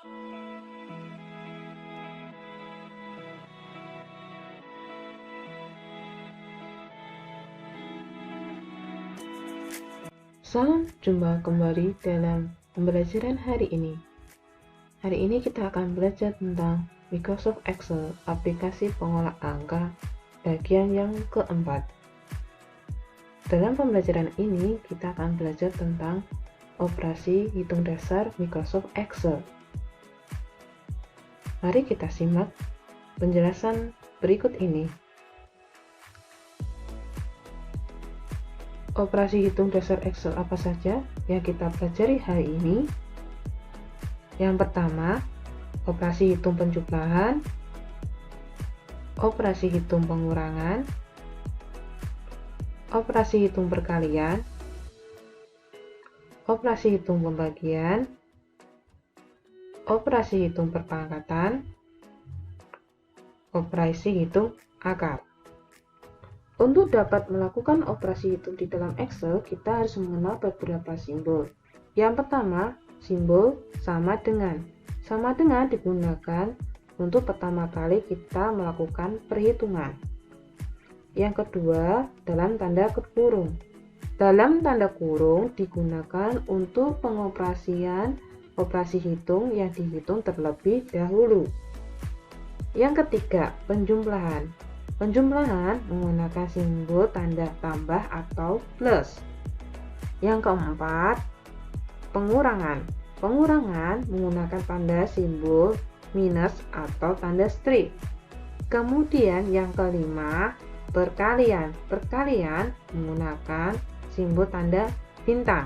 Salam jumpa kembali dalam pembelajaran hari ini. Hari ini kita akan belajar tentang Microsoft Excel, aplikasi pengolah angka, bagian yang keempat. Dalam pembelajaran ini, kita akan belajar tentang operasi hitung dasar Microsoft Excel. Mari kita simak penjelasan berikut ini. Operasi hitung dasar Excel apa saja yang kita pelajari hari ini? Yang pertama, operasi hitung penjumlahan, operasi hitung pengurangan, operasi hitung perkalian, operasi hitung pembagian, operasi hitung perpangkatan, operasi hitung akar. Untuk dapat melakukan operasi hitung di dalam Excel, kita harus mengenal beberapa simbol. Yang pertama, simbol sama dengan. Sama dengan digunakan untuk pertama kali kita melakukan perhitungan. Yang kedua, dalam tanda kurung. Dalam tanda kurung digunakan untuk pengoperasian operasi hitung yang dihitung terlebih dahulu. Yang ketiga, penjumlahan. Penjumlahan menggunakan simbol tanda tambah atau plus. Yang keempat, pengurangan. Pengurangan menggunakan tanda simbol minus atau tanda strip. Kemudian yang kelima, perkalian. Perkalian menggunakan simbol tanda bintang.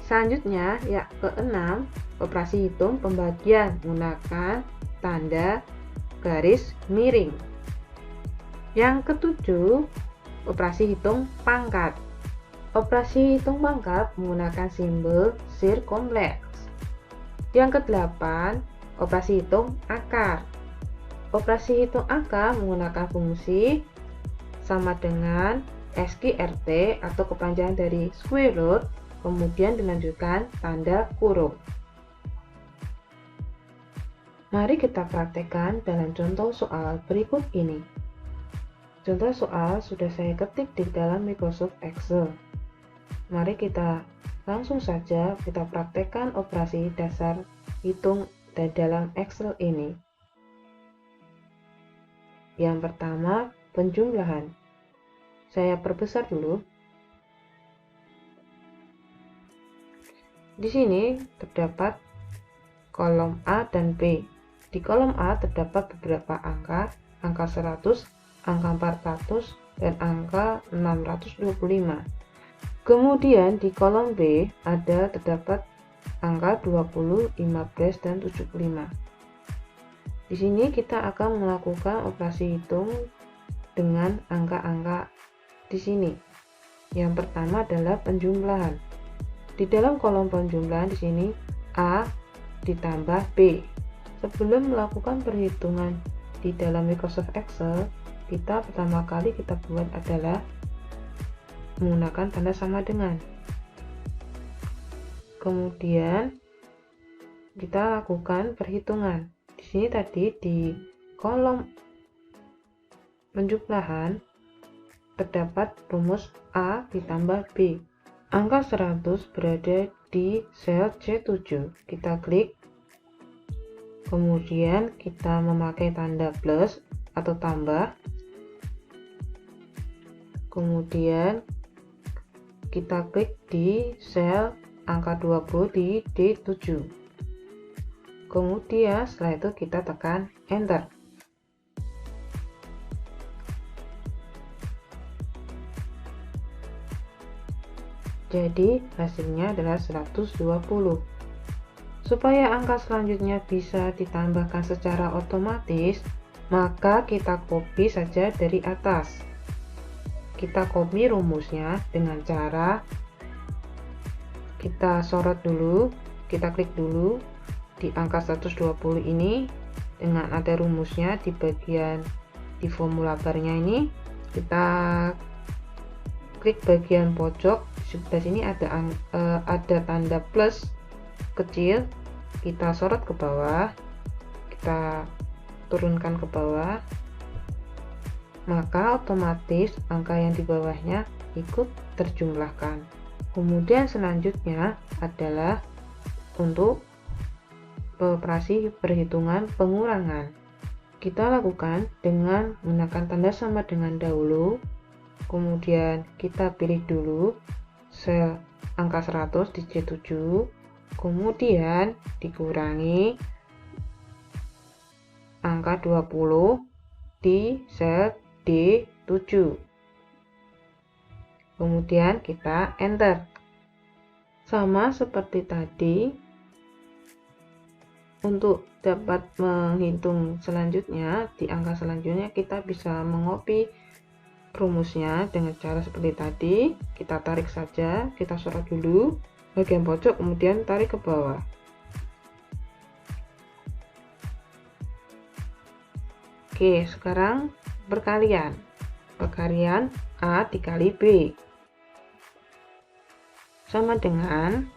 Selanjutnya, yang keenam, operasi hitung pembagian menggunakan tanda garis miring. Yang ketujuh, operasi hitung pangkat. Operasi hitung pangkat menggunakan simbol sirkumfleks. Yang kedelapan, operasi hitung akar. Operasi hitung akar menggunakan fungsi sama dengan SQRT atau kepanjangan dari square root, kemudian dilanjutkan tanda kurung. Mari kita praktekkan dalam contoh soal berikut ini. Contoh soal sudah saya ketik di dalam Microsoft Excel. Mari kita langsung saja kita praktekkan operasi dasar hitung di dalam Excel ini. Yang pertama, penjumlahan. Saya perbesar dulu. Di sini terdapat kolom A dan B. Di kolom A terdapat beberapa angka 100, angka 400, dan angka 625. Kemudian di kolom B terdapat angka 20, 15, dan 75. Di sini kita akan melakukan operasi hitung dengan angka-angka di sini. Yang pertama adalah penjumlahan. Di dalam kolom penjumlahan di sini A ditambah B. Sebelum melakukan perhitungan di dalam Microsoft Excel, kita pertama kali kita buat adalah menggunakan tanda sama dengan. Kemudian kita lakukan perhitungan. Di sini tadi di kolom penjumlahan terdapat rumus A ditambah B. Angka 100 berada di sel C7. Kita klik. Kemudian kita memakai tanda plus atau tambah. Kemudian kita klik di sel angka 20 di D7. Kemudian setelah itu kita tekan enter. Jadi hasilnya adalah 120. Supaya angka selanjutnya bisa ditambahkan secara otomatis, maka kita copy saja dari atas. Kita copy rumusnya dengan cara kita sorot dulu, kita klik dulu di angka 120 ini dengan ada rumusnya di bagian di formula barnya ini. Kita klik bagian pojok, di sebelah sini ada tanda plus kecil, kita sorot ke bawah, kita turunkan ke bawah, maka otomatis angka yang di bawahnya ikut terjumlahkan. Kemudian selanjutnya adalah untuk operasi perhitungan pengurangan. Kita lakukan dengan menggunakan tanda sama dengan dahulu, kemudian kita pilih dulu sel angka 100 di C7, kemudian dikurangi angka 20 di sel D7. Kemudian kita enter. Sama seperti tadi, untuk dapat menghitung selanjutnya, di angka selanjutnya kita bisa mengopi rumusnya dengan cara seperti tadi. Kita tarik saja, kita sorot dulu bagian pojok, kemudian tarik ke bawah. Oke, sekarang perkalian A dikali B sama dengan,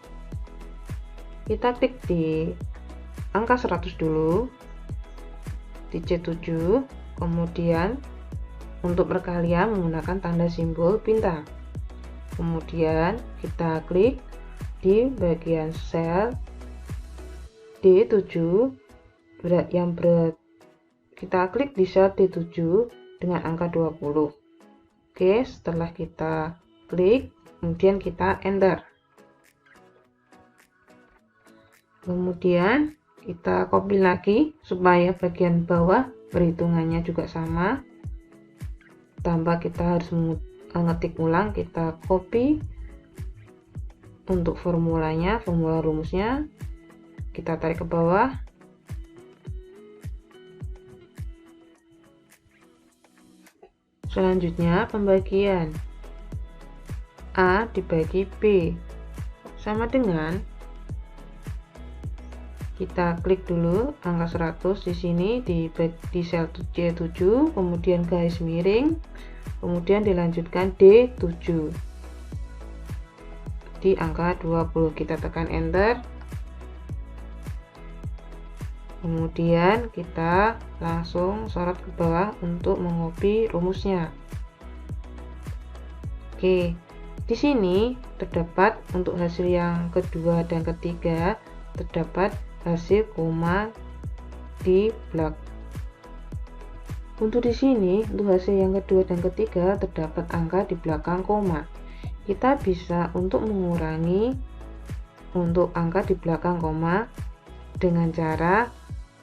kita klik di angka 100 dulu di C7, kemudian untuk perkalian menggunakan tanda simbol bintang, kemudian kita klik di bagian sel D7 kita klik di sel D7 dengan angka 20. Oke, setelah kita klik, kemudian kita enter. Kemudian kita copy lagi supaya bagian bawah perhitungannya juga sama. Tanpa kita harus mengetik ulang, kita copy untuk formula rumusnya. Kita tarik ke bawah. Selanjutnya pembagian A dibagi B sama dengan, kita klik dulu angka 100 di sini di sel C7, kemudian garis miring, kemudian dilanjutkan D7 di angka 20. Kita tekan enter. Kemudian kita langsung sorot ke bawah untuk mengopi rumusnya. Oke, di sini terdapat untuk hasil yang kedua dan ketiga terdapat hasil koma di belakang. Untuk di sini, untuk hasil yang kedua dan ketiga terdapat angka di belakang koma. Kita bisa untuk mengurangi untuk angka di belakang koma dengan cara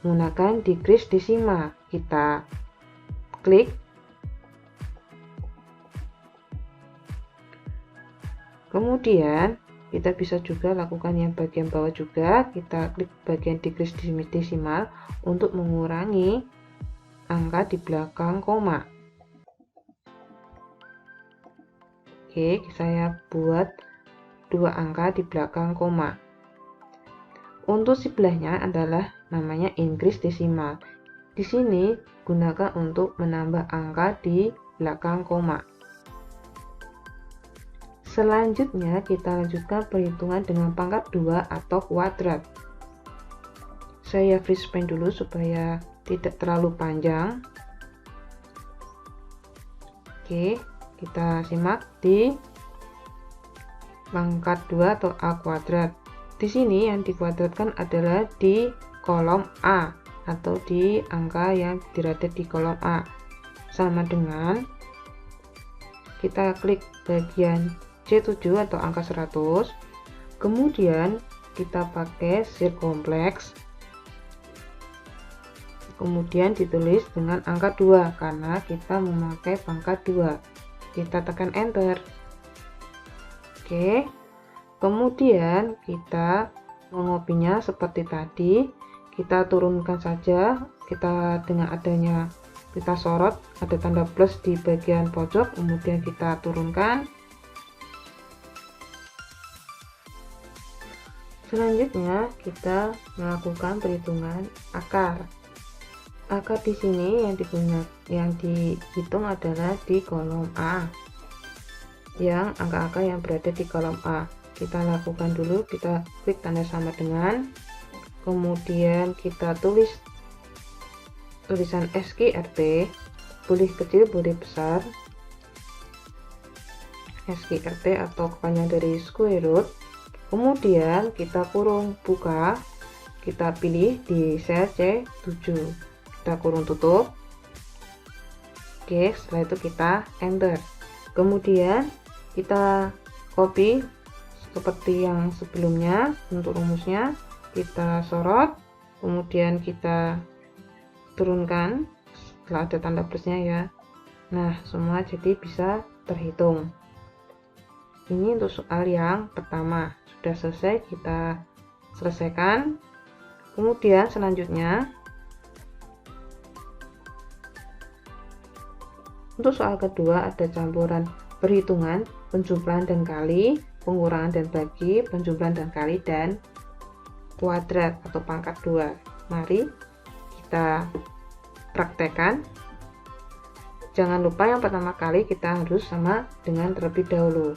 menggunakan dikris desimal. Kita klik, kemudian kita bisa juga lakukan yang bagian bawah juga. Kita klik bagian dikris desimal untuk mengurangi angka di belakang koma. Oke, saya buat dua angka di belakang koma. Untuk sebelahnya adalah namanya increase desimal. Di sini gunakan untuk menambah angka di belakang koma. Selanjutnya kita lanjutkan perhitungan dengan pangkat 2 atau kuadrat. Saya freeze span dulu supaya tidak terlalu panjang. Oke, kita simak di pangkat 2 atau A kuadrat. Di sini yang dikuadratkan adalah di kolom A atau di angka yang berada di kolom A. Sama dengan kita klik bagian C7 atau angka 100, kemudian kita pakai sir kompleks, kemudian ditulis dengan angka 2 karena kita memakai pangkat 2. Kita tekan enter. Oke, kemudian kita mengopinya seperti tadi. Kita turunkan saja, kita dengan adanya kita sorot ada tanda plus di bagian pojok, kemudian kita turunkan. Selanjutnya kita melakukan perhitungan akar. Akar di sini yang dihitung adalah di kolom A. Yang angka-angka yang berada di kolom A. Kita lakukan dulu, kita klik tanda sama dengan, kemudian kita tulis tulisan SQRT, boleh kecil boleh besar, SQRT atau kepanjangan dari square root, kemudian kita kurung buka, kita pilih di sel C7, kita kurung tutup. Oke, setelah itu kita enter, kemudian kita copy seperti yang sebelumnya. Untuk rumusnya kita sorot, kemudian kita turunkan setelah ada tanda plusnya ya. Nah, semua jadi bisa terhitung. Ini untuk soal yang pertama sudah selesai, kita selesaikan. Kemudian selanjutnya untuk soal kedua ada campuran perhitungan, penjumlahan dan kali, pengurangan dan bagi, penjumlahan dan kali, dan kuadrat atau pangkat 2. Mari kita praktekkan. Jangan lupa yang pertama kali kita harus sama dengan terlebih dahulu.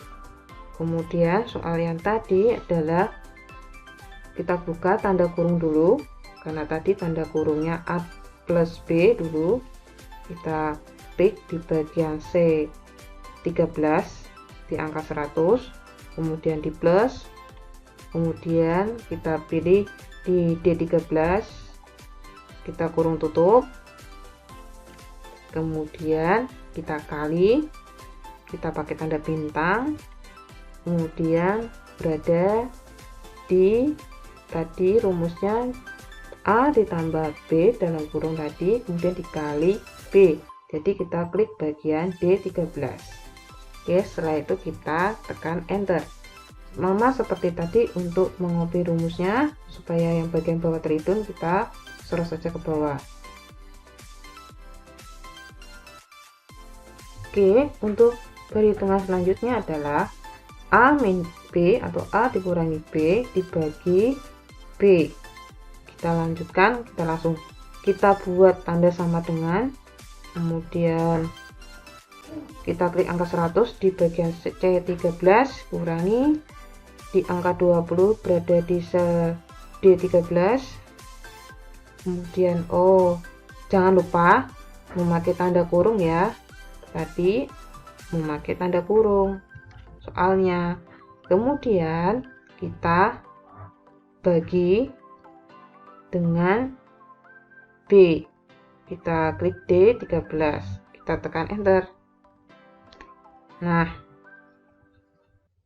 Kemudian soal yang tadi adalah kita buka tanda kurung dulu, karena tadi tanda kurungnya A plus B dulu. Kita klik di bagian C 13 di angka 100, kemudian di plus, kemudian kita pilih di D13, kita kurung tutup, kemudian kita kali, kita pakai tanda bintang, kemudian berada di tadi rumusnya A ditambah B dalam kurung tadi, kemudian dikali B, jadi kita klik bagian D13. Oke, setelah itu kita tekan enter. Sama seperti tadi untuk mengopi rumusnya, supaya yang bagian bawah terhitung kita sorot saja ke bawah. Oke, untuk perhitungan selanjutnya adalah A min B atau A dikurangi B dibagi B. Kita lanjutkan, kita buat tanda sama dengan, kemudian kita klik angka 100 di bagian C13, kurangi di angka 20 berada di sel D13. Kemudian jangan lupa memakai tanda kurung ya, tadi memakai tanda kurung soalnya. Kemudian kita bagi dengan B, kita klik D13, kita tekan enter. Nah,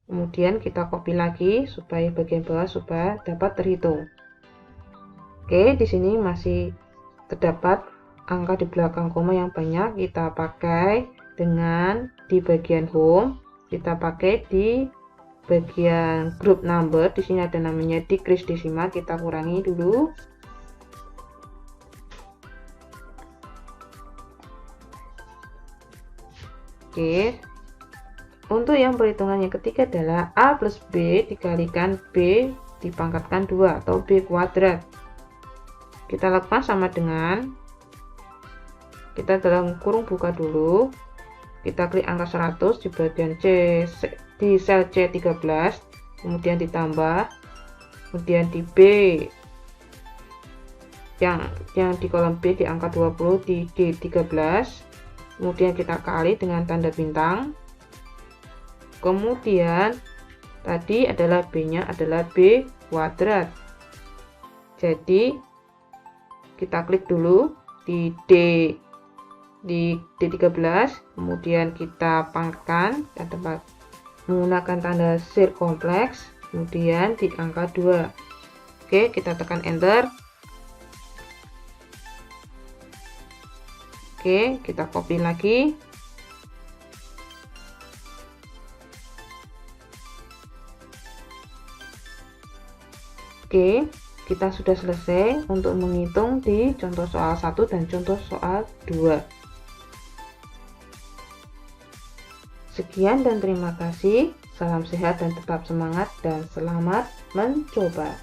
kemudian kita copy lagi supaya bagian bawah supaya dapat terhitung. Oke, di sini masih terdapat angka di belakang koma yang banyak. Kita pakai dengan di bagian home, kita pakai di bagian group number. Di sini ada namanya decrease decimal, kita kurangi dulu. Oke, untuk yang perhitungan yang ketiga adalah A plus B dikalikan B dipangkatkan 2 atau B kuadrat. Kita lakukan sama dengan, kita dalam kurung buka dulu, kita klik angka 100 di bagian C di sel C13, kemudian ditambah, kemudian di B yang di kolom B di angka 20 di D13, kemudian kita kali dengan tanda bintang, kemudian tadi adalah B-nya adalah B kuadrat. Jadi kita klik dulu di D13, kemudian kita pangkatkan dan tempat menggunakan tanda sir kompleks, kemudian di angka 2. Oke, kita tekan enter. Oke, kita copy lagi. Oke, kita sudah selesai untuk menghitung di contoh soal 1 dan contoh soal 2. Sekian dan terima kasih. Salam sehat dan tetap semangat dan selamat mencoba.